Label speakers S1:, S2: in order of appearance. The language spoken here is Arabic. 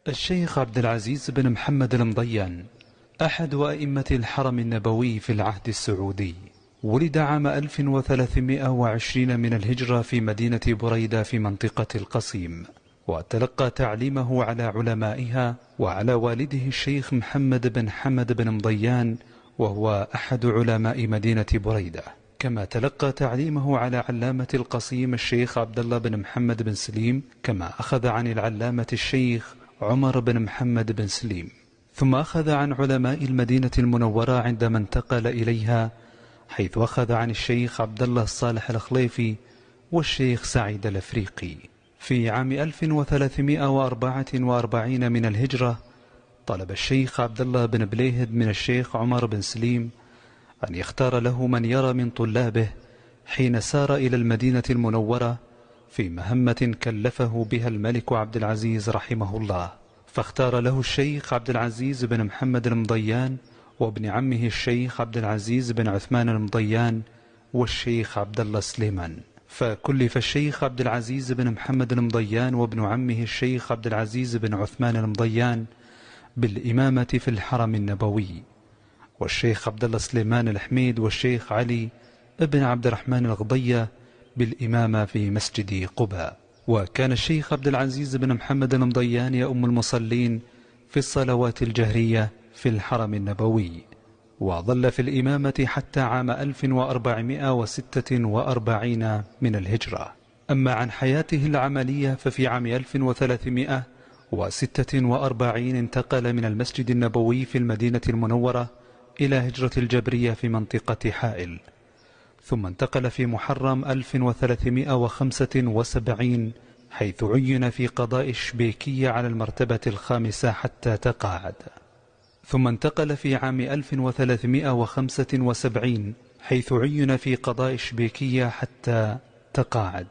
S1: الشيخ عبد العزيز بن محمد المضيان أحد أئمة الحرم النبوي في العهد السعودي. ولد عام 1320 من الهجرة في مدينة بريدة في منطقة القصيم، وتلقى تعليمه على علمائها وعلى والده الشيخ محمد بن حمد بن مضيان، وهو أحد علماء مدينة بريدة. كما تلقى تعليمه على علامة القصيم الشيخ عبد الله بن محمد بن سليم، كما أخذ عن العلامة الشيخ عمر بن محمد بن سليم. ثم أخذ عن علماء المدينة المنورة عندما انتقل إليها، حيث أخذ عن الشيخ عبد الله الصالح الخليفي والشيخ سعيد الأفريقي. في عام 1344 من الهجرة طلب الشيخ عبد الله بن بليهد من الشيخ عمر بن سليم أن يختار له من يرى من طلابه حين سار إلى المدينة المنورة في مهمة كلفه بها الملك عبد العزيز رحمه الله، فاختار له الشيخ عبد العزيز بن محمد المضيان وابن عمه الشيخ عبد العزيز بن عثمان المضيان والشيخ عبد الله سليمان. فكلف الشيخ عبد العزيز بن محمد المضيان وابن عمه الشيخ عبد العزيز بن عثمان المضيان بالإمامة في الحرم النبوي، والشيخ عبد الله سليمان الحميد والشيخ علي ابن عبد الرحمن الغضية بالإمامة في مسجد قباء. وكان الشيخ عبد العزيز بن محمد المضيان يؤم المصلين في الصلوات الجهرية في الحرم النبوي، وظل في الإمامة حتى عام 1446 من الهجرة. أما عن حياته العملية ففي عام 1346 انتقل من المسجد النبوي في المدينة المنورة إلى هجرة الجبرية في منطقة حائل، ثم انتقل في محرم 1375 حيث عين في قضاء الشبيكية على المرتبة الخامسة حتى تقاعد. ثم انتقل في عام 1375 حيث عين في قضاء الشبيكية حتى تقاعد.